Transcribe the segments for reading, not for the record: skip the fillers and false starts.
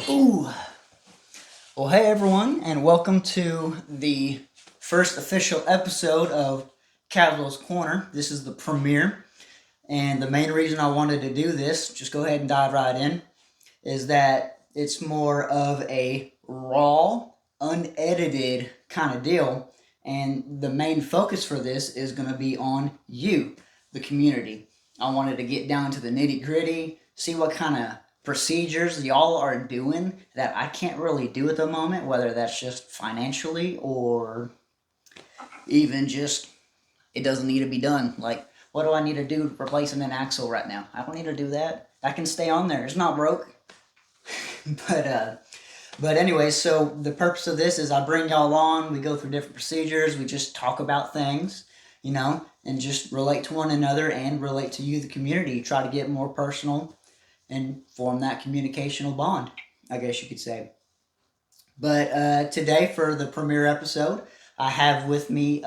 Ooh. Well, hey everyone, and welcome to the first official episode of Kaswell's Corner. This is the premiere, and the main reason I wanted to do this, just go ahead and dive right in, is that it's more of a raw, unedited kind of deal, and the main focus for this is going to be on you, the community. I wanted to get down to the nitty gritty, see what kind of procedures y'all are doing that I can't really do at the moment, whether that's just financially or even just it doesn't need to be done. Like, what do I need to do replacing an axle right now? I don't need to do that. I can stay on there. It's not broke. but uh, but anyway, so the purpose of this is I bring y'all on. We go through different procedures. We just talk about things, and just relate to one another and relate to you, the community. Try to get more personal and form that communicational bond, I guess you could say. But today, for the premiere episode, I have with me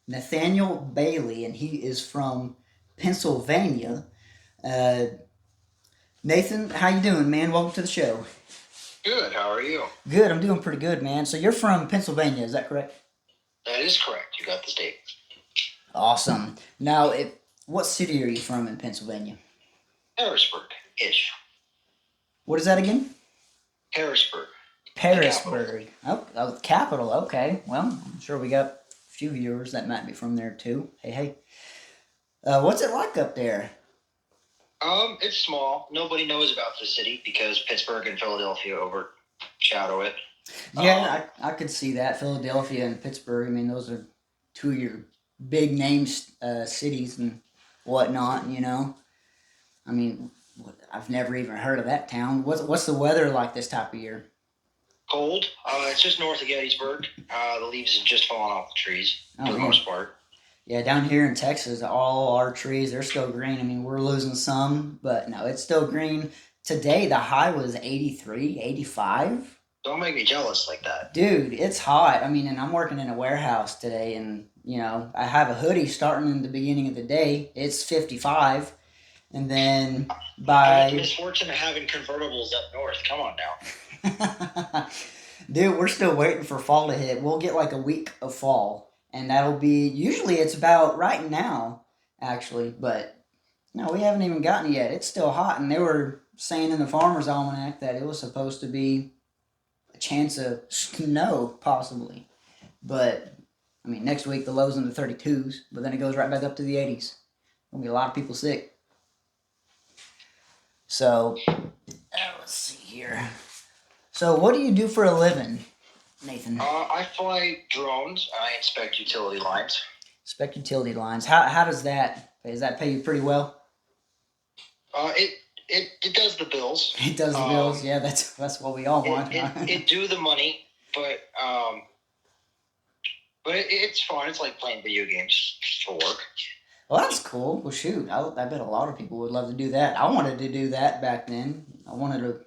Nathaniel Bailey, and he is from Pennsylvania. Uh, Nathan, how you doing, man? Welcome to the show. Good. How are you? Good, I'm doing pretty good, man. So you're from Pennsylvania, is that correct? That is correct. You got the state. Awesome. Now, what city are you from in Pennsylvania? Harrisburg-ish. What is that again? Harrisburg. The capital. Harrisburg. Oh, capital. Okay. Well, I'm sure we got a few viewers that might be from there too. Hey, hey. What's it like up there? It's small. Nobody knows about the city because Pittsburgh and Philadelphia overshadow it. Yeah, I could see that. Philadelphia and Pittsburgh. I mean, those are two of your big names cities and whatnot. I mean, I've never even heard of that town. What's the weather like this type of year? Cold. It's just north of Gettysburg. The leaves have just fallen off the trees Oh for the man. most part. Yeah, down here in Texas, all our trees, they're still green. I mean, we're losing some, but no, it's still green. Today, the high was 83, 85. Don't make me jealous like that. Dude, it's hot. I mean, and I'm working in a warehouse today, and, I have a hoodie starting in the beginning of the day. It's 55. And then I got the by. misfortune of having convertibles up north. Come on now. Dude, we're still waiting for fall to hit. We'll get like a week of fall, and that'll be usually it's about right now, actually, but no, we haven't even gotten it yet. It's still hot, and they were saying in the Farmer's Almanac that it was supposed to be a chance of snow, possibly. But, I mean, next week the low's in the 32s, but then it goes right back up to the 80s. There'll be a lot of people sick. So, let's see here. So, what do you do for a living, Nathan? I fly drones. I inspect utility lines. Spec utility lines. How does that pay? Does that pay you pretty well? It does the bills. It does the bills. Yeah, that's what we all want. It do the money, but it's fun. It's like playing video games for work. Well, that's cool. Well, shoot, I bet a lot of people would love to do that. I wanted to do that back then. I wanted to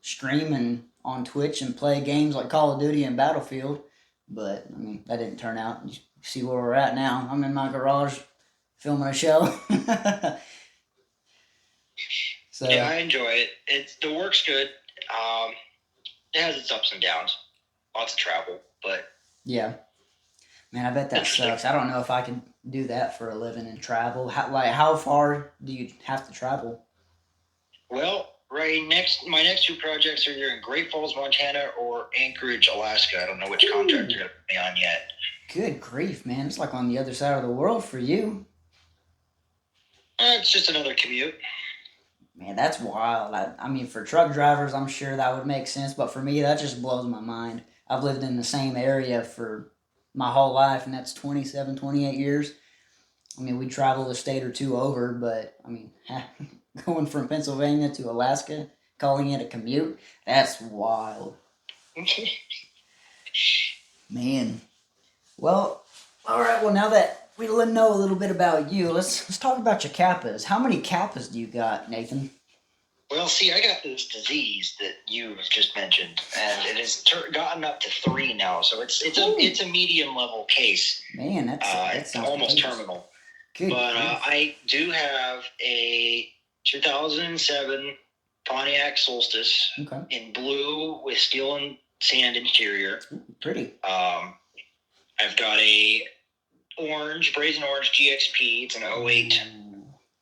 stream and on Twitch and play games like Call of Duty and Battlefield, but I mean that didn't turn out. You see where we're at now. I'm in my garage filming a show. So Yeah, I enjoy it. The work's good. It has its ups and downs. Lots of travel, but yeah, man, I bet that sucks. I don't know if I could do that for a living and travel. How far do you have to travel? well, my next two projects are either in Great Falls, Montana, or Anchorage, Alaska. I don't know which contract you're gonna put me on yet. Good grief, man! It's like on the other side of the world for you. It's just another commute. Man, that's wild. I mean, for truck drivers, I'm sure that would make sense, but for me, that just blows my mind. I've lived in the same area for my whole life, and that's 27, 28 years. I mean, we travel a state or two over, but I mean, going from Pennsylvania to Alaska, calling it a commute, that's wild. Man. Well, all right. Well, now that we know a little bit about you, let's talk about your kappas. How many kappas do you got, Nathan? Well, see, I got this disease that you just mentioned, and it has gotten up to 3 now. So it's a medium level case. Man, that It's sounds almost contagious. terminal. Good But grief. I do have a 2007 Pontiac Solstice in blue with steel and sand interior. Ooh, pretty. I've got a brazen orange GXP. It's an 08.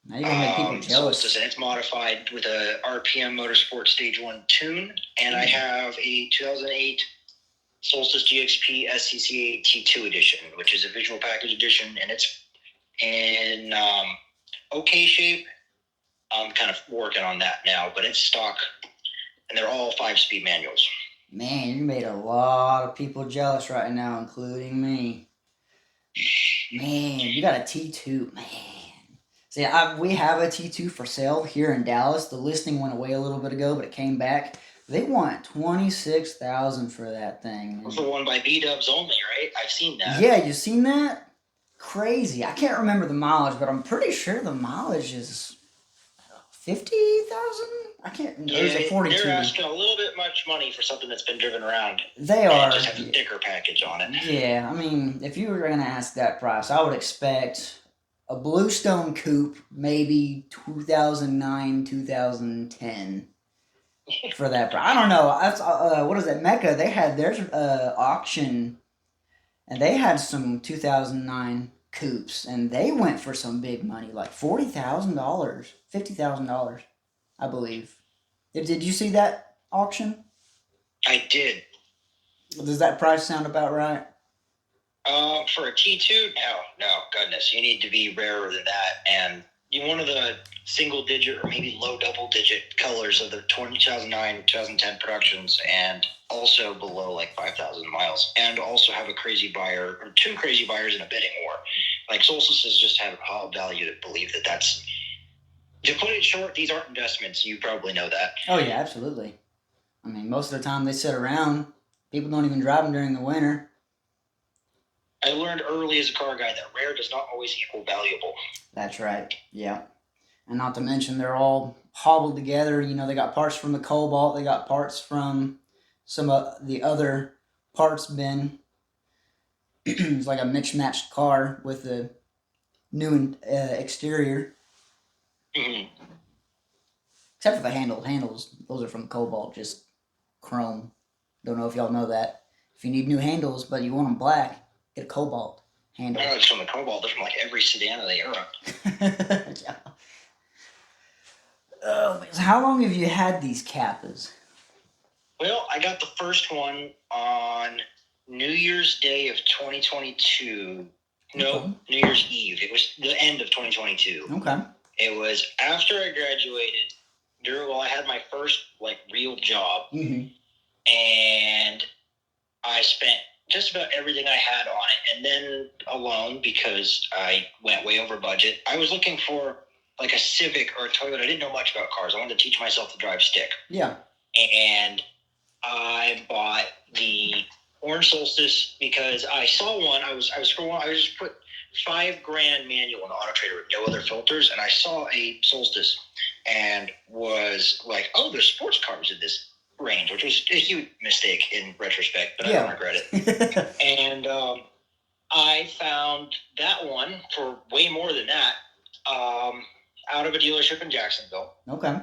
Now you're gonna make people jealous. Solstice, and it's modified with a RPM Motorsport Stage 1 tune. And I have a 2008 Solstice GXP SCCA T2 edition, which is a visual package edition, and it's in okay shape. I'm kind of working on that now, but it's stock, and they're all 5-speed manuals. Man, you made a lot of people jealous right now, including me. Man, you got a T2, man. See, we have a T2 for sale here in Dallas. The listing went away a little bit ago, but it came back. They want $26,000 for that thing. That's the one by B-Dubs only, right? I've seen that. Yeah, you seen that? Crazy. I can't remember the mileage, but I'm pretty sure the mileage is 50,000. I can't. There's a 42. They're asking a little bit much money for something that's been driven around. They are. It just has a thicker package on it. Yeah, I mean, if you were going to ask that price, I would expect a Bluestone coupe, maybe 2009, 2010 for that price. I don't know. That's what is it? Mecca. They had their auction, and they had some 2009 coupes, and they went for some big money, like $40,000, $50,000, I believe. Did you see that auction? I did. Does that price sound about right? For a T2, no, goodness, you need to be rarer than that, and one of the single-digit or maybe low double-digit colors of the 2009, 2010 productions, and also below like 5,000 miles, and also have a crazy buyer or two crazy buyers in a bidding war. Like Solstices just have a value to believe that that's. To put it short, these aren't investments. You probably know that. Oh yeah, absolutely. I mean, most of the time they sit around. People don't even drive them during the winter. I learned early as a car guy that rare does not always equal valuable. That's right. Yeah. And not to mention they're all hobbled together. You know, they got parts from the Cobalt. They got parts from some of the other parts bin. It's like a mismatched car with a new exterior. Mm-hmm. Except for the handles. Those are from Cobalt, just chrome. Don't know if y'all know that. If you need new handles, but you want them black, get a Cobalt handle. No, it's from the Cobalt. They're from like every sedan of the era. Yeah. So how long have you had these Kappas? Well, I got the first one on New Year's Day of 2022. No, Okay. New Year's Eve. It was the end of 2022. Okay. It was after I graduated. I had my first like real job, and I spent just about everything I had on it, and then alone because I went way over budget. I was looking for like a Civic or a Toyota. I didn't know much about cars. I wanted to teach myself to drive stick. Yeah. And I bought the Orange Solstice because I saw one. I was scrolling. I just put $5,000 manual in Auto Trader with no other filters, and I saw a Solstice and was like, "Oh, there's sports cars in this range," which was a huge mistake in retrospect, but I don't regret it. And I found that one for way more than that out of a dealership in Jacksonville. Okay.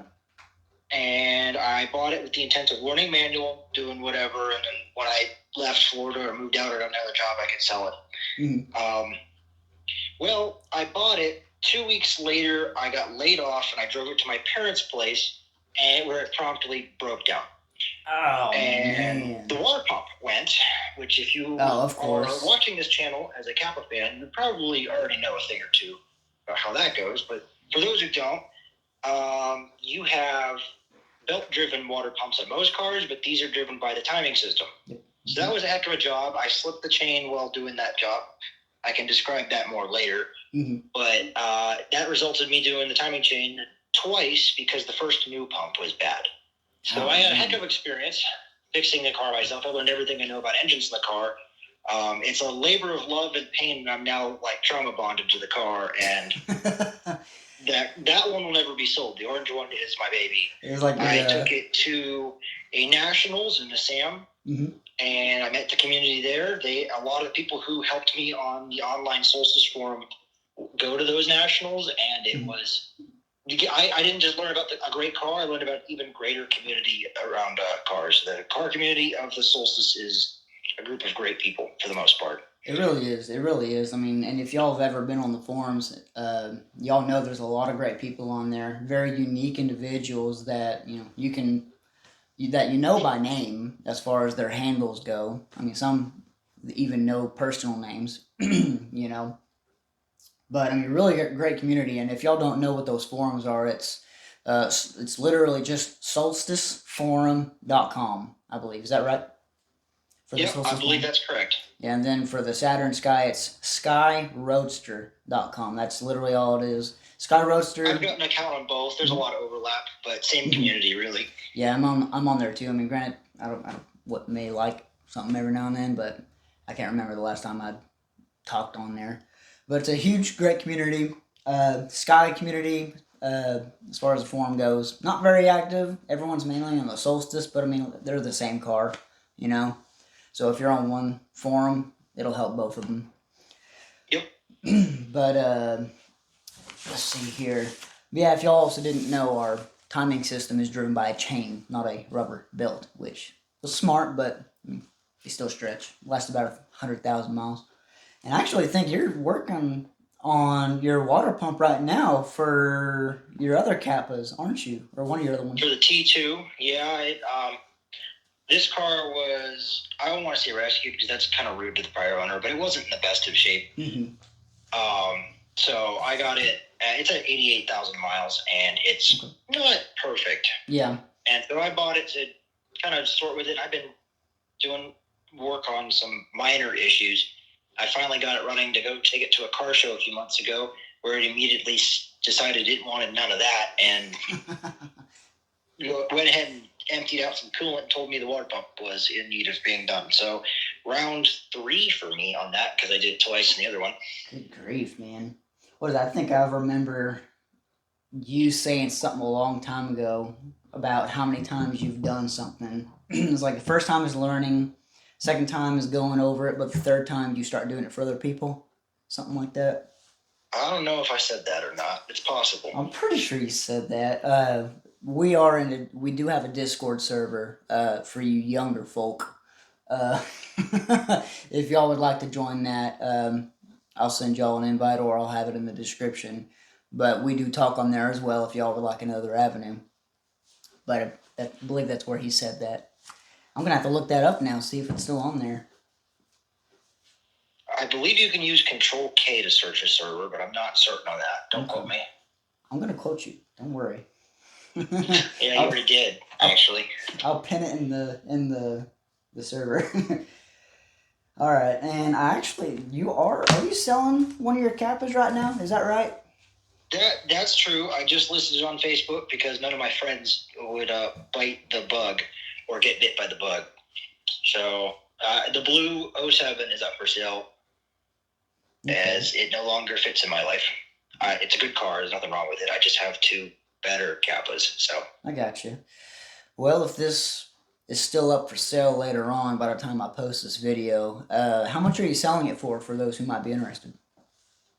And I bought it with the intent of learning manual, doing whatever, and then when I left Florida or moved out or got another job, I could sell it. Well, I bought it. 2 weeks later, I got laid off, and I drove it to my parents' place, and where it promptly broke down. Oh, and man. The water pump went, which if you of are course. watching this channel as a Kappa fan, you probably already know a thing or two about how that goes. But for those who don't, you have belt-driven water pumps on most cars, but these are driven by the timing system. Yep. So that was a heck of a job. I slipped the chain while doing that job. I can describe that more later. But that resulted in me doing the timing chain twice because the first new pump was bad. So I had a heck of experience fixing the car myself. I learned everything I know about engines in the car. It's a labor of love and pain, and I'm now like trauma bonded to the car, and that one will never be sold. The orange one is my baby. I took it to a Nationals in the SAM, and I met the community there. A lot of people who helped me on the online Solstice forum go to those Nationals, and it was I didn't just learn about a great car. I learned about even greater community around cars. The car community of the Solstice is a group of great people for the most part. It really is. It really is. I mean, and if y'all have ever been on the forums, y'all know there's a lot of great people on there. Very unique individuals that that you know by name as far as their handles go. I mean, some even know personal names. But I mean, really great community. And if y'all don't know what those forums are, it's literally just solsticeforum.com, I believe. Is that right? Yeah, I believe that's correct. Yeah, and then for the Saturn Sky, it's skyroadster.com. That's literally all it is. Sky Roadster. I've got an account on both. There's a lot of overlap, but same community, really. Yeah, I'm on there too. I mean, granted, I don't what may like something every now and then, but I can't remember the last time I talked on there. But it's a huge, great community. Sky community, as far as the forum goes, not very active. Everyone's mainly on the Solstice, but I mean, they're the same car, you know. So if you're on one forum, it'll help both of them. Yep. But let's see here. Yeah, if y'all also didn't know, our timing system is driven by a chain, not a rubber belt, which was smart, but I mean, they still stretch. Lasts about 100,000 miles. And I actually think you're working on your water pump right now for your other Kappas, aren't you? Or one of your other ones? For the T2, yeah. This car was, I don't want to say rescued because that's kind of rude to the prior owner, but it wasn't in the best of shape. Mm-hmm. So I got it, it's at 88,000 miles, and it's not perfect. Yeah. And so I bought it to kind of sort with it. I've been doing work on some minor issues. I finally got it running to go take it to a car show a few months ago, where it immediately decided it wanted none of that, and went ahead and emptied out some coolant and told me the water pump was in need of being done. So round 3 for me on that, because I did it twice in the other one. Good grief, man. What is that? I think I remember you saying something a long time ago about how many times you've done something. It's like the first time is learning, second time is going over it, but the third time you start doing it for other people. Something like that. I don't know if I said that or not. It's possible. I'm pretty sure you said that. We do have a Discord server for you younger folk. If y'all would like to join that, I'll send y'all an invite, or I'll have it in the description. But we do talk on there as well if y'all would like another avenue. But I believe that's where he said that. I'm going to have to look that up now, see if it's still on there. I believe you can use Control K to search a server, but I'm not certain on that. Don't quote me. I'm going to quote you. Don't worry. Yeah, you already did, actually. I'll pin it in the server. All right, and are you selling one of your Kappas right now? Is that right? That's true. I just listed it on Facebook because none of my friends would bite the bug or get bit by the bug. So the blue 07 is up for sale, as it no longer fits in my life. It's a good car. There's nothing wrong with it. I just have 2 better Kappas. So I got you. Well, if this is still up for sale later on by the time I post this video, how much are you selling it for those who might be interested?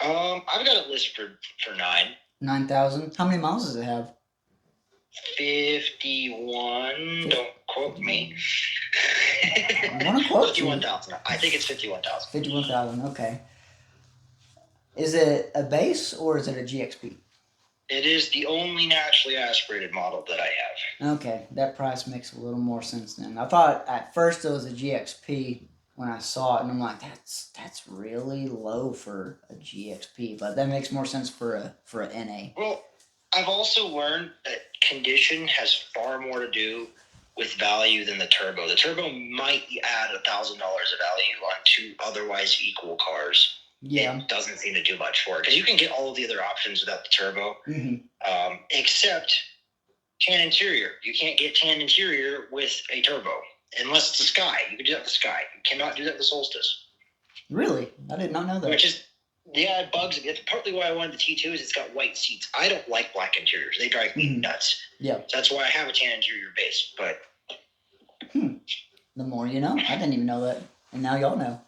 I've got it listed for 9. 9,000? How many miles does it have? 51. Don't quote me. I want to quote 51,000. I think it's 51,000. 51,000. Okay. Is it a base or is it a GXP? It is the only naturally aspirated model that I have. Okay, that price makes a little more sense then. I thought at first it was a GXP when I saw it, and I'm like, that's really low for a GXP, but that makes more sense for a NA. Well, I've also learned that condition has far more to do with value than the turbo. The turbo might add $1,000 of value on 2 otherwise equal cars. Yeah. It doesn't seem to do much for it because you can get all of the other options without the turbo, except tan interior. You can't get tan interior with a turbo unless it's the Sky. You can do that with the Sky. You cannot do that with the Solstice. Really? I did not know that. Which is, yeah, it bugs me. It's partly why I wanted the T2 is it's got white seats. I don't like black interiors. They drive me nuts. Yeah. So that's why I have a tan interior base. But the more you know. I didn't even know that. And now y'all know.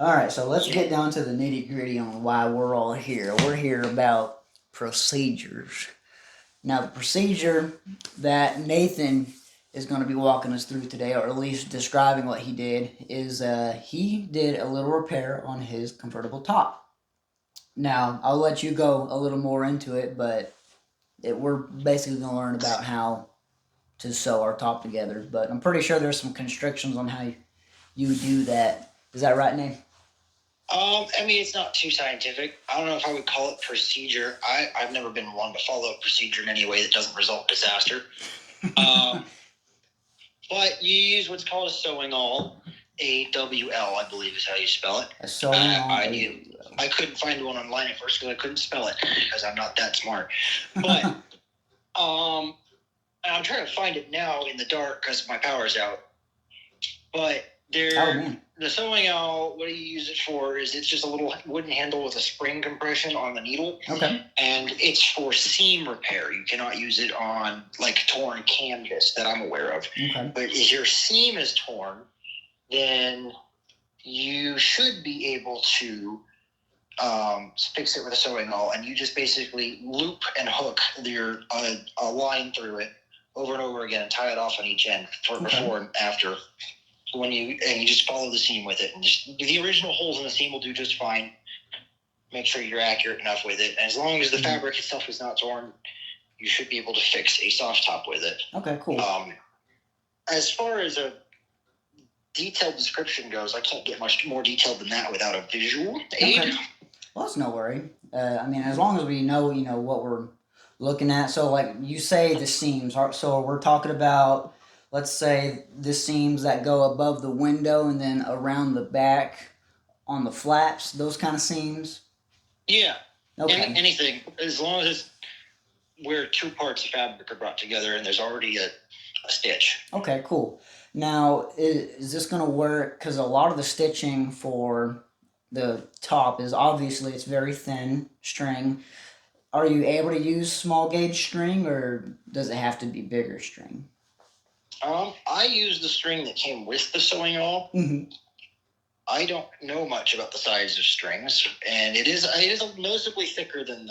All right, so let's get down to the nitty-gritty on why we're all here. We're here about procedures. Now, the procedure that Nathan is going to be walking us through today, or at least describing what he did, is he did a little repair on his convertible top. Now, I'll let you go a little more into it, but we're basically going to learn about how to sew our top together. But I'm pretty sure there's some constrictions on how you do that. Is that right, Nate? I mean, it's not too scientific. I don't know if I would call it procedure. I've never been one to follow a procedure in any way that doesn't result in disaster. But you use what's called a sewing awl. AWL, I believe is how you spell it. A sewing awl. I couldn't find one online at first because I couldn't spell it because I'm not that smart. But I'm trying to find it now in the dark because my power's out. But the sewing awl, what do you use it for? Is it's just a little wooden handle with a spring compression on the needle. Okay. And it's for seam repair. You cannot use it on like torn canvas that I'm aware of. Okay. But if your seam is torn, then you should be able to fix it with a sewing awl, and you just basically loop and hook a line through it over and over again and tie it off on each end for before and after. You just follow the seam with it, and just the original holes in the seam will do just fine. Make sure you're accurate enough with it, and as long as the fabric itself is not torn, you should be able to fix a soft top with it. Okay, cool. As far as a detailed description goes, I can't get much more detailed than that without a visual aid. Okay. Well, that's no worry. I mean, as long as we know, what we're looking at. So, like you say, the seams. So we're talking about, let's say, the seams that go above the window and then around the back on the flaps. Those kind of seams. Yeah. Okay. Anything, as long as it's where two parts of fabric are brought together and there's already a stitch. Okay, cool. Now, is this going to work? Because a lot of the stitching for the top is obviously it's very thin string. Are you able to use small gauge string, or does it have to be bigger string? I used the string that came with the sewing awl. Mm-hmm. I don't know much about the size of strings, and it is noticeably thicker than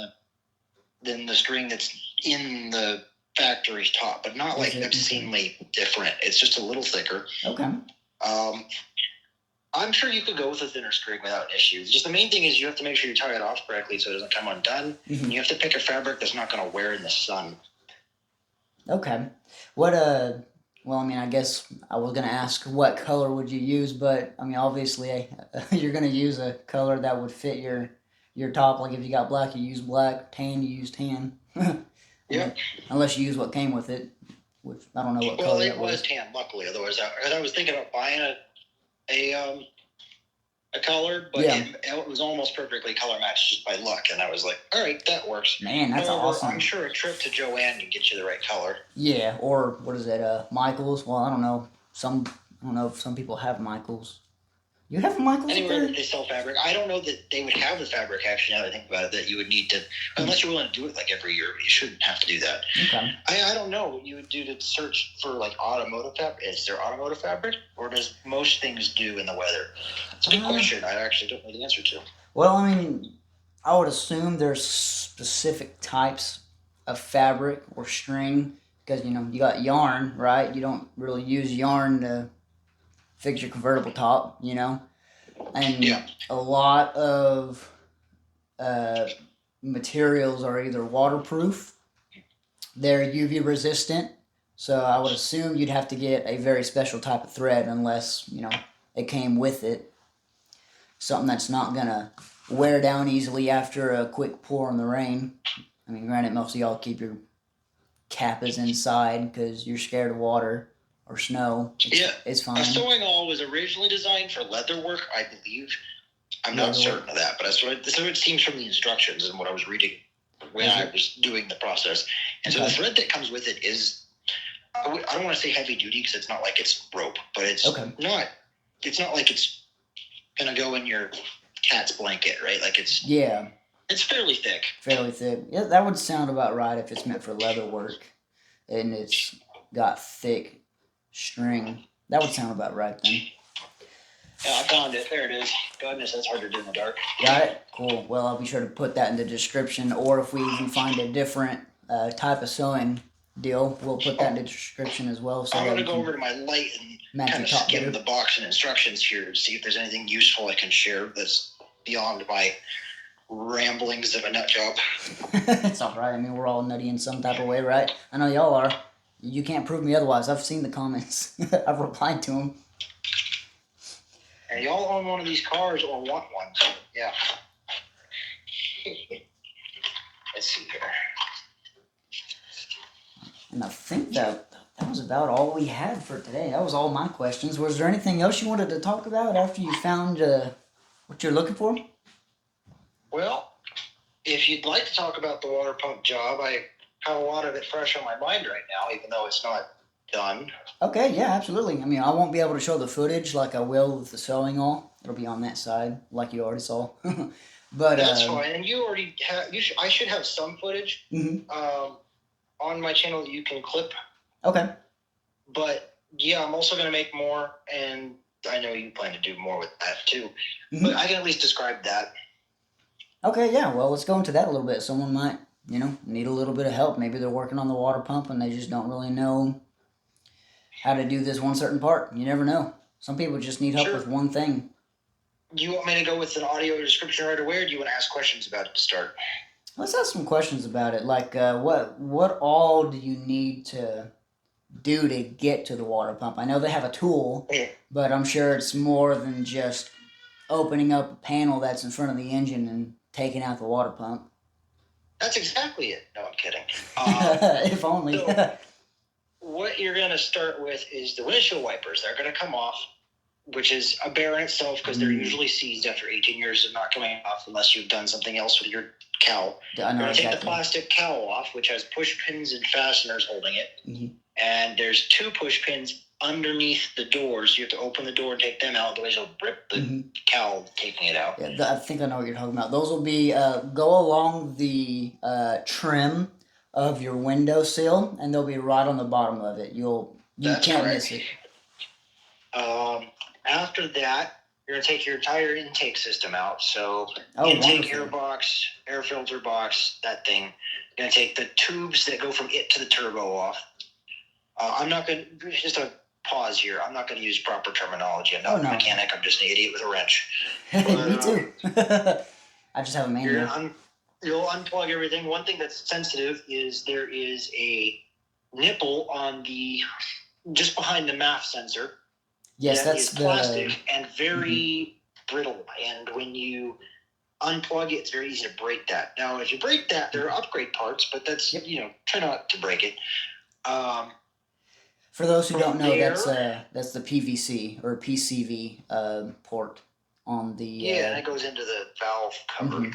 the string that's in the factory top, but not like obscenely different. It's just a little thicker. Okay. I'm sure you could go with a thinner string without an issue. Just the main thing is you have to make sure you tie it off correctly so it doesn't come undone. Mm-hmm. And you have to pick a fabric that's not going to wear in the sun. Okay. Well, I mean, I guess I was going to ask what color would you use, but I mean, obviously you're going to use a color that would fit your top. Like if you got black, you use black. Tan, you use tan. Yeah. Unless you use what came with it, which I don't know what color that was. Well, it was tan, luckily. Otherwise, I was thinking about buying a color, but it was almost perfectly color matched just by luck, and I was like, all right, that works. Man, that's awesome. I'm sure a trip to Joanne can get you the right color. Yeah, or what is it, Michael's? Well, I don't know. I don't know if some people have Michael's. You have Michael's? Anywhere that they sell fabric. I don't know that they would have the fabric, actually, now that I think about it, that you would need to, unless you're willing to do it like every year, but you shouldn't have to do that. Okay. I don't know what you would do to search for like automotive fabric. Is there automotive fabric, or does most things do in the weather? It's a good question. I actually don't know the answer to. Well, I mean, I would assume there's specific types of fabric or string, because, you got yarn, right? You don't really use yarn to fix your convertible top, and a lot of materials are either waterproof, they're UV resistant, so I would assume you'd have to get a very special type of thread unless, it came with it. Something that's not going to wear down easily after a quick pour in the rain. I mean, granted, most of y'all keep your Kappas inside because you're scared of water or snow. It's fine. A sewing awl was originally designed for leather work, I believe. I'm not certain of that, but that's what it seems from the instructions and what I was reading when I was doing the process. And so the thread that comes with it is, I don't want to say heavy duty because it's not like it's rope, but it's not. It's not like it's gonna go in your cat's blanket, right? Like it's fairly thick. Fairly thick. Yeah, that would sound about right if it's meant for leather work and it's got thick string. That would sound about right then. Yeah, I found it. There it is. Goodness, that's hard to do in the dark. Got it? Cool. Well, I'll be sure to put that in the description, or if we even find a different type of sewing deal, we'll put that in the description as well. So I'm that going to you go can over to my light and match kind your of top skim better. the box and instructions here to see if there's anything useful I can share that's beyond my ramblings of a nut job. It's all right. I mean, we're all nutty in some type of way, right? I know y'all are. You can't prove me otherwise. I've seen the comments. I've replied to them. And y'all own one of these cars or want one, so yeah. Let's see here. And I think that was about all we had for today. That was all my questions. Was there anything else you wanted to talk about after you found what you're looking for? Well, if you'd like to talk about the water pump job, I have a lot of it fresh on my mind right now, even though it's not done. Okay, yeah, absolutely. I mean, I won't be able to show the footage like I will with the sewing all. It'll be on that side, like you already saw. But that's fine. And you already have. I should have some footage on my channel that you can clip. Okay. But yeah, I'm also going to make more, and I know you plan to do more with that too. But I can at least describe that. Okay, yeah. Well, let's go into that a little bit. Someone might, need a little bit of help. Maybe they're working on the water pump and they just don't really know how to do this one certain part. You never know. Some people just need help with one thing. Do you want me to go with an audio description right away, or do you want to ask questions about it to start? Let's ask some questions about it. Like, what all do you need to do to get to the water pump? I know they have a tool, but I'm sure it's more than just opening up a panel that's in front of the engine and taking out the water pump. That's exactly it. No, I'm kidding. If only. So, what you're going to start with is the windshield wipers. They're going to come off, which is a bear in itself because they're usually seized after 18 years of not coming off unless you've done something else with your cowl. You're going to take the plastic cowl off, which has push pins and fasteners holding it. And there's 2 push pins underneath the doors. You have to open the door and take them out. Otherwise, you'll rip the cowl taking it out. Yeah, I think I know what you're talking about. Those will be go along the trim of your windowsill, and they'll be right on the bottom of it. You can't miss it. After that, you're going to take your entire intake system out. So intake, air box, air filter box, that thing. You're going to take the tubes that go from it to the turbo off. I'm not going to, just a pause here. I'm not going to use proper terminology. I'm not a mechanic. I'm just an idiot with a wrench. Me too. I just have a manual. You'll unplug everything. One thing that's sensitive is there is a nipple on just behind the MAF sensor. Yes, that's plastic and very brittle. And when you unplug it, it's very easy to break that. Now, if you break that, there are upgrade parts, but that's, try not to break it. For those who don't know, that's the PVC or PCV port on the... and it goes into the valve cover.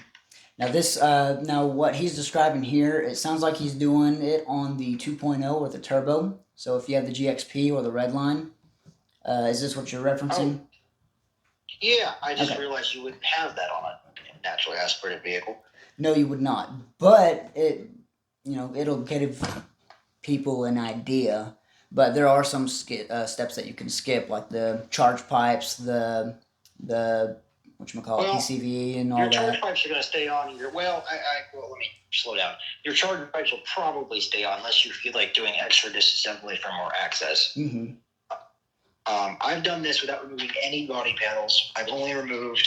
Now what he's describing here, it sounds like he's doing it on the 2.0 with the turbo. So if you have the GXP or the red line, is this what you're referencing? Oh. Yeah, I just realized you wouldn't have that on a naturally aspirated vehicle. No, you would not. But it'll give people an idea. But there are some steps that you can skip, like the charge pipes, the PCV and all that. Your charge pipes are going to stay on. Well, let me slow down. Your charge pipes will probably stay on unless you feel like doing extra disassembly for more access. I've done this without removing any body panels. I've only removed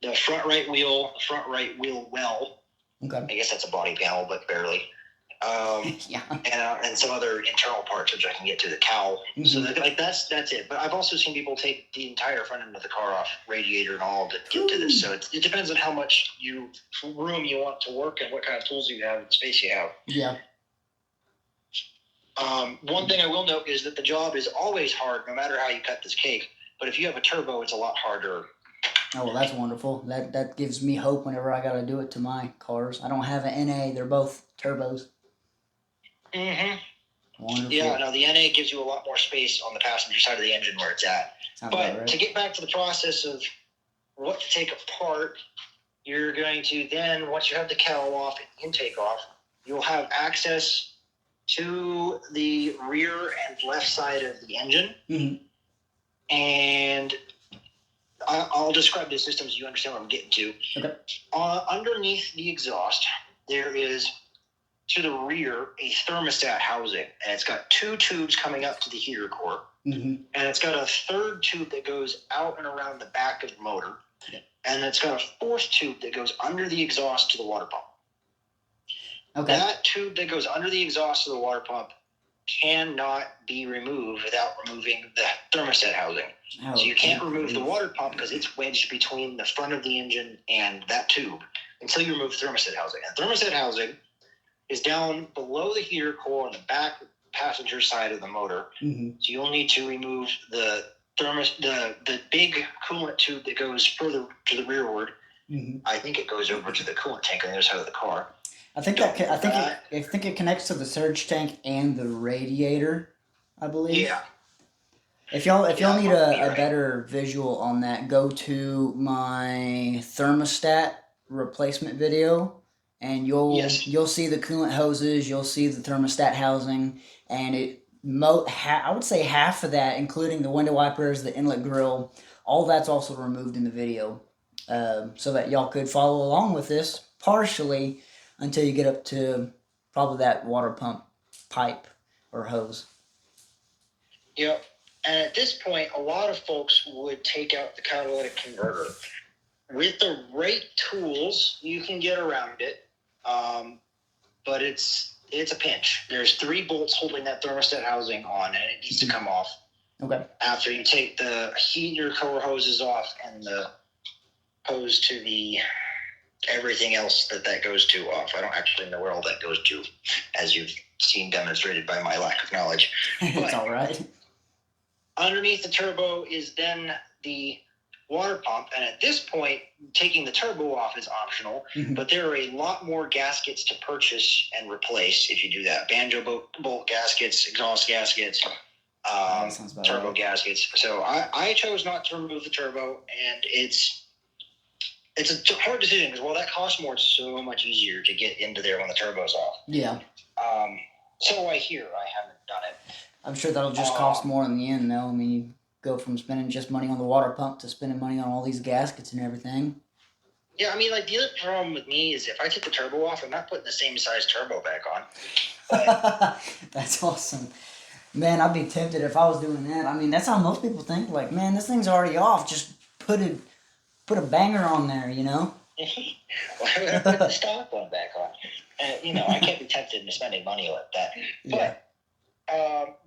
the front right wheel well. Okay. I guess that's a body panel, but barely. And some other internal parts which I can get to the cowl. So that's it. But I've also seen people take the entire front end of the car off, radiator and all, to get to this. So it depends on how much room you want to work and what kind of tools you have and space you have. Yeah. One thing I will note is that the job is always hard, no matter how you cut this cake. But if you have a turbo, it's a lot harder. Oh, well, that's wonderful. That gives me hope whenever I got to do it to my cars. I don't have an NA. They're both turbos. Wonderful. Yeah, no, the NA gives you a lot more space on the passenger side of the engine where it's at. But to get back to the process of what to take apart, you're going to then, once you have the cowl off and intake off, you'll have access to the rear and left side of the engine. And I'll describe the system so you understand what I'm getting to. Okay. Underneath the exhaust, there is, to the rear, a thermostat housing, and it's got two tubes coming up to the heater core, and it's got a third tube that goes out and around the back of the motor, and it's got a fourth tube that goes under the exhaust to the water pump. Okay. That tube that goes under the exhaust of the water pump cannot be removed without removing the thermostat housing. So you can't remove the water pump because it's wedged between the front of the engine and that tube until you remove the thermostat housing. And thermostat housing is down below the heater core on the back passenger side of the motor. So you'll need to remove the big coolant tube that goes further to the rearward. I think it goes over to the coolant tank on the other side of the car. I think it connects to the surge tank and the radiator, I believe. Yeah. If y'all need a better visual on that, go to my thermostat replacement video, and you'll see the coolant hoses, you'll see the thermostat housing, and I would say half of that, including the window wipers, the inlet grill, all that's also removed in the video, so that y'all could follow along with this partially until you get up to probably that water pump pipe or hose. Yep. And at this point, a lot of folks would take out the catalytic converter. With the right tools, you can get around it, but it's a pinch. There's 3 bolts holding that thermostat housing on, and it needs to come off. Okay. After you take the heater core hoses off and the hose to the everything else that goes to off. I don't actually know where all that goes to, as you've seen demonstrated by my lack of knowledge. It's all right. Underneath the turbo is then the water pump, and at this point, taking the turbo off is optional, but there are a lot more gaskets to purchase and replace if you do that. Banjo bolt gaskets, exhaust gaskets, turbo gaskets. So I chose not to remove the turbo, and it's a hard decision because while that costs more, it's so much easier to get into there when the turbo's off. Yeah. So I hear. I haven't done it. I'm sure that'll just cost more in the end, though. I mean, you go from spending just money on the water pump to spending money on all these gaskets and everything. Yeah, I mean, like, the other problem with me is if I take the turbo off, I'm not putting the same size turbo back on. But that's awesome. Man, I'd be tempted if I was doing that. I mean, that's how most people think. Like, man, this thing's already off. Just put a banger on there, you know? Why would I put the stock one back on? I can't be tempted into spending money like that. But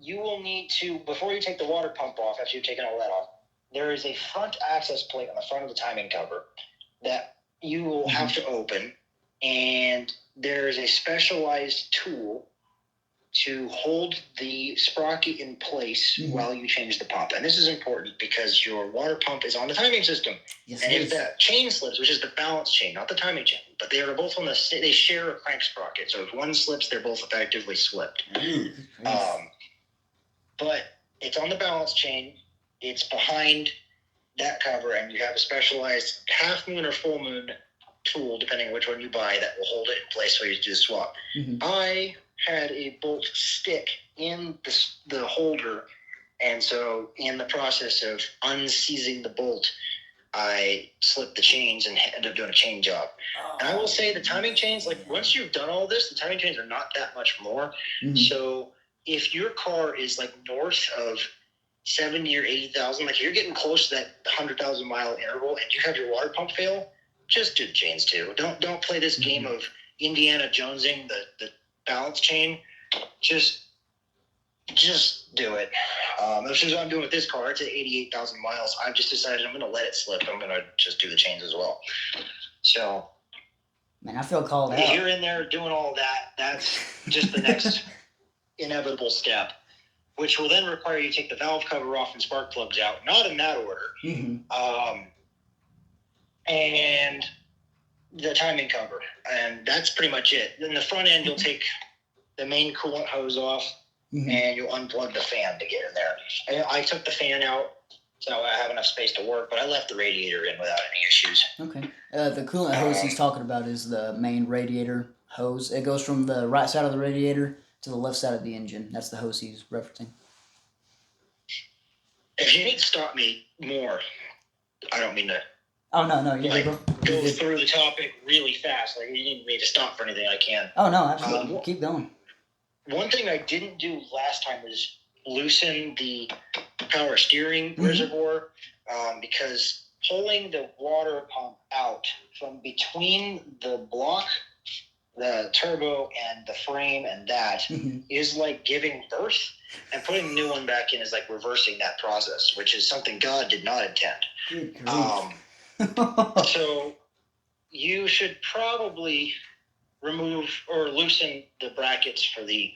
you will need to, before you take the water pump off, after you've taken all that off, there is a front access plate on the front of the timing cover that you will have to open, and there is a specialized tool to hold the sprocket in place while you change the pump. And this is important because your water pump is on the timing system. Yes, and if that chain slips, which is the balance chain, not the timing chain, but they are both they share a crank sprocket. So if one slips, they're both effectively slipped. But it's on the balance chain. It's behind that cover, and you have a specialized half moon or full moon tool, depending on which one you buy, that will hold it in place while you do the swap. I had a bolt stick in the holder, and so in the process of unseizing the bolt, I slipped the chains and ended up doing a chain job. And I will say the timing chains, like, once you've done all this, the timing chains are not that much more. So if your car is like north of 70 or 80,000, like if you're getting close to that 100,000 mile interval and you have your water pump fail, just do the chains too. Don't play this game of Indiana Jonesing the balance chain. Just do it. This is what I'm doing with this car. It's at 88,000 miles. I've just decided I'm going to let it slip. I'm going to just do the chains as well. So, man, I feel called out. If you're in there doing all that, that's just the next inevitable step, which will then require you to take the valve cover off and spark plugs out. Not in that order. And the timing cover. And that's pretty much it. Then the front end, you'll take the main coolant hose off, and you'll unplug the fan to get in there. I took the fan out, so I have enough space to work, but I left the radiator in without any issues. Okay. The coolant hose he's talking about is the main radiator hose. It goes from the right side of the radiator to the left side of the engine. That's the hose he's referencing. If you need to stop me more, I don't mean to. Oh no, you like, go through the topic really fast. Like, you need me to stop for anything, I can. Oh no, absolutely. Keep going. One thing I didn't do last time was loosen the power steering reservoir, because pulling the water pump out from between the block, the turbo, and the frame and that is like giving birth, and putting a new one back in is like reversing that process, which is something God did not intend. Good grief. So you should probably remove or loosen the brackets for the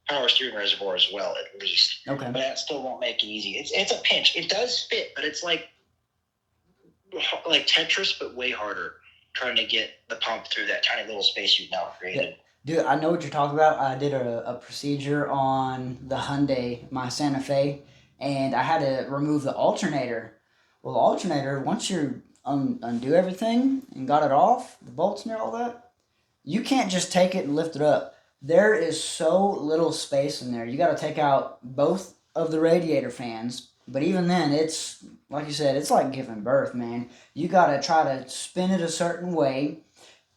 power steering reservoir as well, at least. Okay. But that still won't make it easy. It's a pinch. It does fit, but it's like Tetris, but way harder, trying to get the pump through that tiny little space you've now created. Yeah. Dude, I know what you're talking about. I did a procedure on the Hyundai, my Santa Fe, and I had to remove the alternator. Well, the alternator, once you undo everything and got it off, the bolts and all that, you can't just take it and lift it up. There is so little space in there. You got to take out both of the radiator fans, but even then, it's, like you said, it's like giving birth, man. You got to try to spin it a certain way.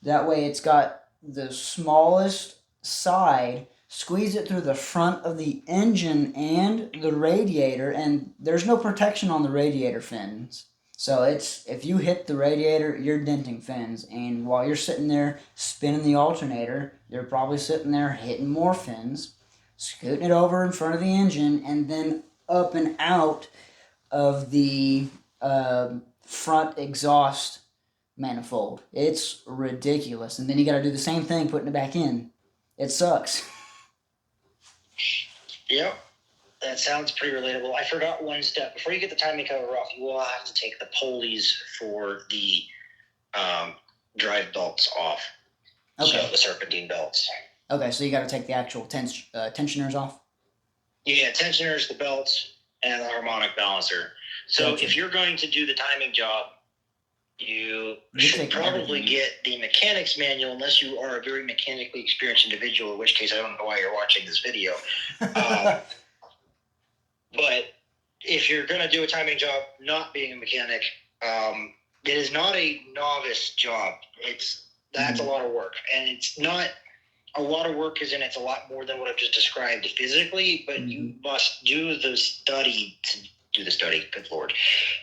That way it's got the smallest side, squeeze it through the front of the engine and the radiator, and there's no protection on the radiator fins. So it's, if you hit the radiator, you're denting fins, and while you're sitting there spinning the alternator, you're probably sitting there hitting more fins, scooting it over in front of the engine, and then up and out of the front exhaust manifold. It's ridiculous. And then you got to do the same thing putting it back in. It sucks. Yep. That sounds pretty relatable. I forgot one step. Before you get the timing cover off, you will have to take the pulleys for the drive belts off. Okay. So the serpentine belts. Okay, so you got to take the actual tensioners off? Yeah, tensioners, the belts, and the harmonic balancer. So gotcha. If you're going to do the timing job, you should probably get the mechanic's manual, unless you are a very mechanically experienced individual, in which case I don't know why you're watching this video. But if you're going to do a timing job, not being a mechanic, it is not a novice job. That's a lot of work. And it's not a lot of work, as in it's a lot more than what I've just described physically, but you must do the study to do the study. Good Lord.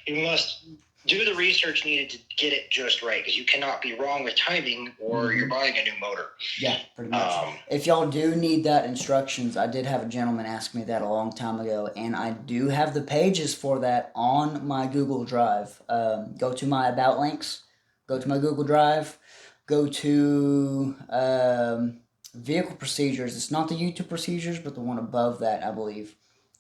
You must do the research needed to get it just right, because you cannot be wrong with timing, or you're buying a new motor. Yeah, pretty much. If y'all do need that instructions, I did have a gentleman ask me that a long time ago, and I do have the pages for that on my Google Drive. Go to my About links, go to my Google Drive, go to Vehicle Procedures. It's not the YouTube Procedures, but the one above that, I believe.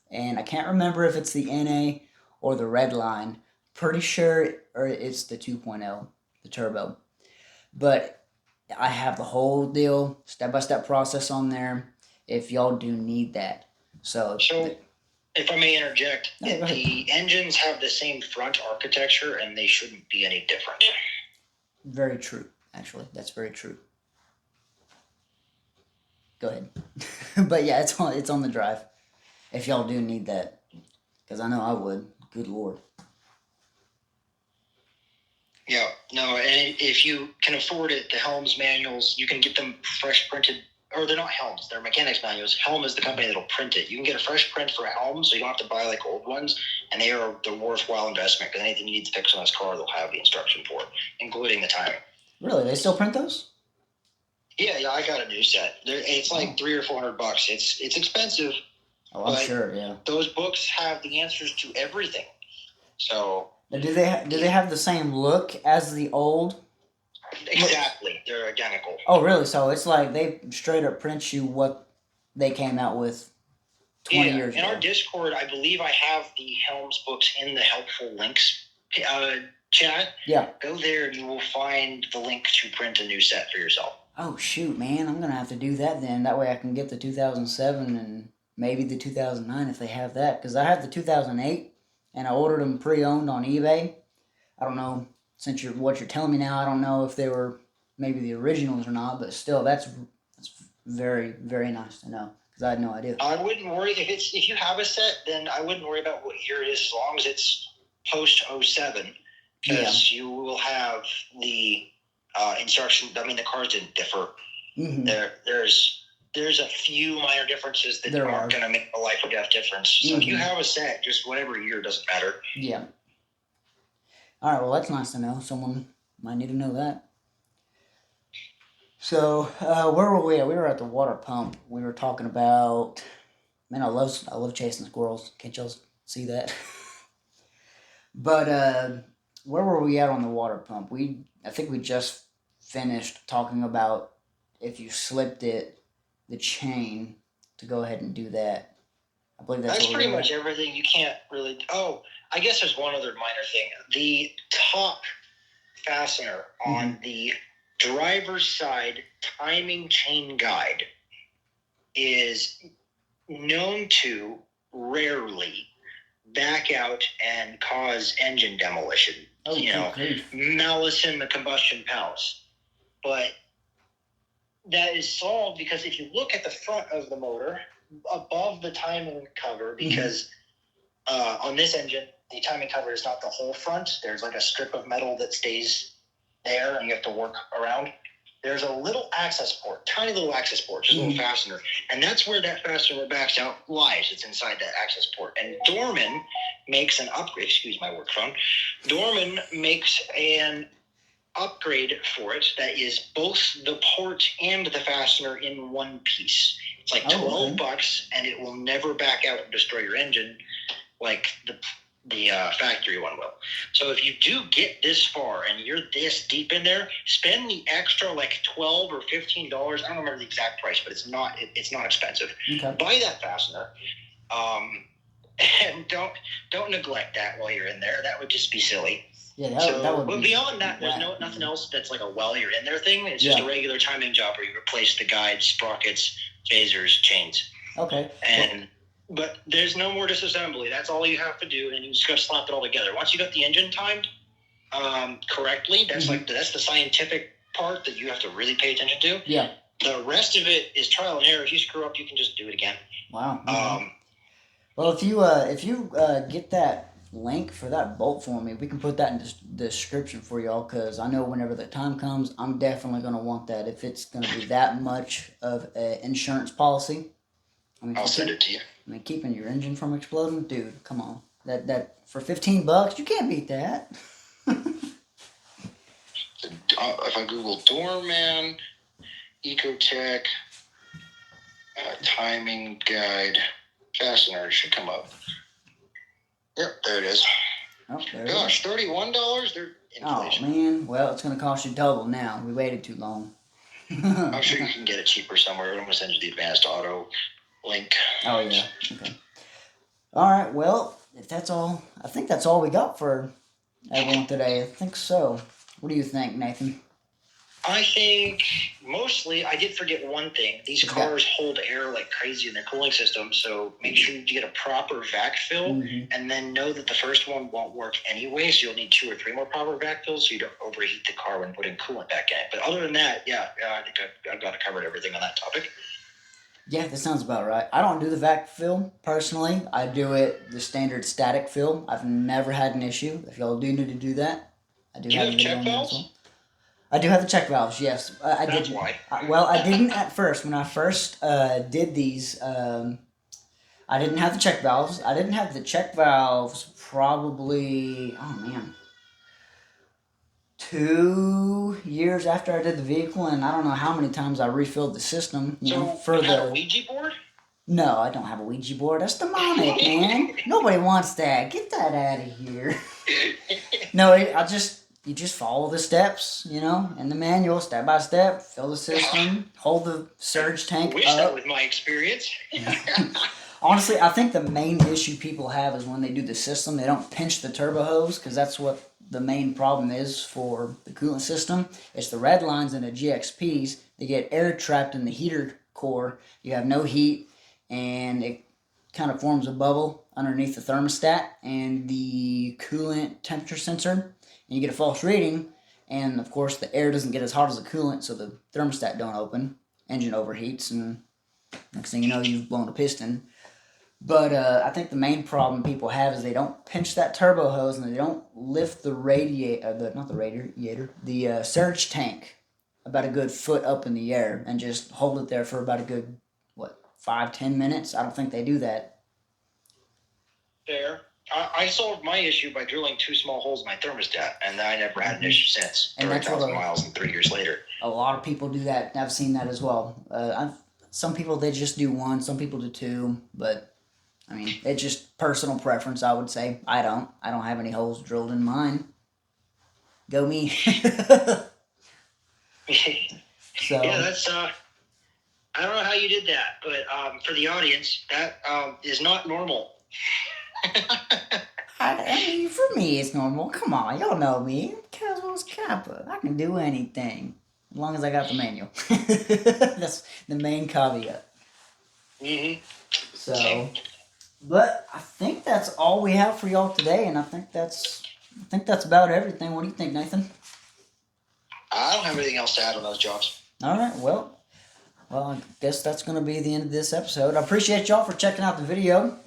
And I can't remember if it's the NA or the red line. Pretty sure it's the 2.0, the turbo. But I have the whole deal, step-by-step process on there, if y'all do need that. So if I may interject, the engines have the same front architecture, and they shouldn't be any different. Very true, actually. That's very true. Go ahead. But yeah, it's on the drive, if y'all do need that. Because I know I would. Good Lord. Yeah, no, and if you can afford it, the Helms manuals, you can get them fresh printed, or they're not Helms, they're mechanics manuals. Helm is the company that'll print it. You can get a fresh print for Helms, so you don't have to buy like old ones, and they are the worthwhile investment, because anything you need to fix on this car, they'll have the instruction for it, including the timing. Really? They still print those? Yeah, I got a new set. It's like $300 or $400. It's expensive. Oh, I'm sure, yeah. Those books have the answers to everything. So... Do they have the same look as the old? Exactly. They're identical. Oh, really? So it's like they straight up print you what they came out with 20 years ago. In our Discord, I believe I have the Helms books in the helpful links chat. Yeah. Go there and you will find the link to print a new set for yourself. Oh, shoot, man. I'm going to have to do that then. That way I can get the 2007 and maybe the 2009 if they have that. Because I have the 2008. And I ordered them pre-owned on eBay. I don't know, since what you're telling me now, I don't know if they were maybe the originals or not, but still, that's very, very nice to know, because I had no idea. I wouldn't worry, if you have a set, then I wouldn't worry about what year it is, as long as it's post 07. because you will have the instruction. I mean, the cars didn't differ. Mm-hmm. There's a few minor differences that aren't going to make a life or death difference. So if you have a set, just whatever year, doesn't matter. Yeah. All right, well, that's nice to know. Someone might need to know that. So, where were we at? We were at the water pump. We were talking about, man, I love chasing squirrels. Can't y'all see that? But, where were we at on the water pump? I think we just finished talking about if you slipped the chain, to go ahead and do that. I believe that's pretty much everything. You can't really. Oh, I guess there's one other minor thing. The top fastener on the driver's side timing chain guide is known to rarely back out and cause engine demolition. Malice in the combustion palace. But that is solved because if you look at the front of the motor, above the timing cover, because on this engine, the timing cover is not the whole front. There's like a strip of metal that stays there, and you have to work around. There's a little access port, tiny little access port, just a little fastener. And that's where that fastener backs out lies. It's inside that access port. And Dorman makes an upgrade. Excuse my work phone. Dorman makes an upgrade for it that is both the port and the fastener in one piece. It's like $12, and it will never back out and destroy your engine like the factory one will. So if you do get this far and you're this deep in there, spend the extra like $12 or $15. I don't remember the exact price, but it's not expensive. Okay. Buy that fastener, and don't neglect that while you're in there. That would just be silly. Yeah, that would. But beyond that, there's nothing else that's like a while you're in there thing. It's just a regular timing job where you replace the guides, sprockets, phasers, chains. Okay. But there's no more disassembly. That's all you have to do, and you just got to slap it all together. Once you got the engine timed correctly, that's that's the scientific part that you have to really pay attention to. Yeah. The rest of it is trial and error. If you screw up, you can just do it again. Wow. Well, if you get that link for that bolt for me, we can put that in the description for y'all, because I know whenever the time comes, I'm definitely going to want that if it's going to be that much of an insurance policy. I'll send it to you. I mean, keeping your engine from exploding, dude, come on. That for $15, you can't beat that. If I Google Doorman, Ecotech, timing guide, fastener, it should come up. Yep, there it is. Oh, there Gosh, $31? They're inflation. Oh, man. Well, it's going to cost you double now. We waited too long. I'm sure you can get it cheaper somewhere. I'm going to send you the advanced auto link. Oh, yeah. Okay. All right. Well, if that's all, I think that's all we got for everyone today. I think so. What do you think, Nathan? I think mostly, I did forget one thing. These cars hold air like crazy in their cooling system, so make sure you get a proper vac fill, and then know that the first one won't work anyway, so you'll need 2 or 3 more proper vac fills so you don't overheat the car when putting coolant back in. But other than that, I think I've got covered everything on that topic. Yeah, that sounds about right. I don't do the vac fill personally. I do it the standard static fill. I've never had an issue. If y'all do need to do that, I do. Do you have check valves? I do have the check valves, yes. That's why. I didn't at first. When I first did these, I didn't have the check valves. I didn't have the check valves probably, 2 years after I did the vehicle, and I don't know how many times I refilled the system. You had a Ouija board? No, I don't have a Ouija board. That's demonic, man. Nobody wants that. Get that out of here. No, you just follow the steps, in the manual, step by step, fill the system, hold the surge tank up. That was my experience. Honestly, I think the main issue people have is when they do the system, they don't pinch the turbo hose, because that's what the main problem is for the coolant system. It's the red lines in the GXPs. They get air trapped in the heater core. You have no heat, and it kind of forms a bubble underneath the thermostat and the coolant temperature sensor, and you get a false reading, and of course the air doesn't get as hot as the coolant, so the thermostat don't open, engine overheats, and next thing you know, you've blown a piston. But I think the main problem people have is they don't pinch that turbo hose and they don't lift the radiator, not the radiator, the surge tank about a good foot up in the air and just hold it there for about a good, what, 5-10 minutes? I don't think they do that. Fair. I solved my issue by drilling 2 small holes in my thermostat, and I never had an issue since. And that's 30,000 miles and 3 years later. A lot of people do that. I've seen that as well. Some people, they just do one, some people do two, but I mean, it's just personal preference, I would say. I don't have any holes drilled in mine. Go me. So yeah, that's I don't know how you did that, but for the audience, that is not normal. I mean, for me, it's normal. Come on, y'all know me. Kaswellskappa. I can do anything as long as I got the manual. That's the main caveat. Mm-hmm. So, but I think that's all we have for y'all today, and I think that's about everything. What do you think, Nathan? I don't have anything else to add on those jobs. All right, well, I guess that's going to be the end of this episode. I appreciate y'all for checking out the video.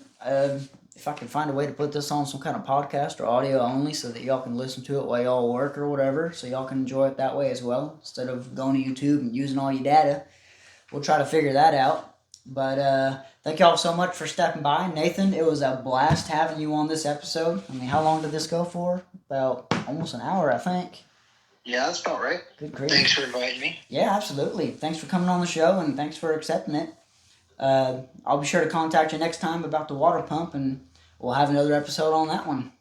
If I can find a way to put this on some kind of podcast or audio only so that y'all can listen to it while y'all work or whatever, so y'all can enjoy it that way as well, instead of going to YouTube and using all your data, we'll try to figure that out. But thank y'all so much for stepping by. Nathan, it was a blast having you on this episode. I mean, how long did this go for? About almost an hour, I think. Yeah, that's about right. Good grief. Thanks for inviting me. Yeah, absolutely. Thanks for coming on the show, and thanks for accepting it. I'll be sure to contact you next time about the water pump, and we'll have another episode on that one.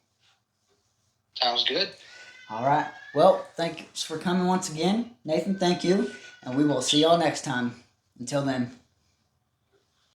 Sounds good. All right. Well, thanks for coming once again. Nathan, thank you, and we will see y'all next time. Until then.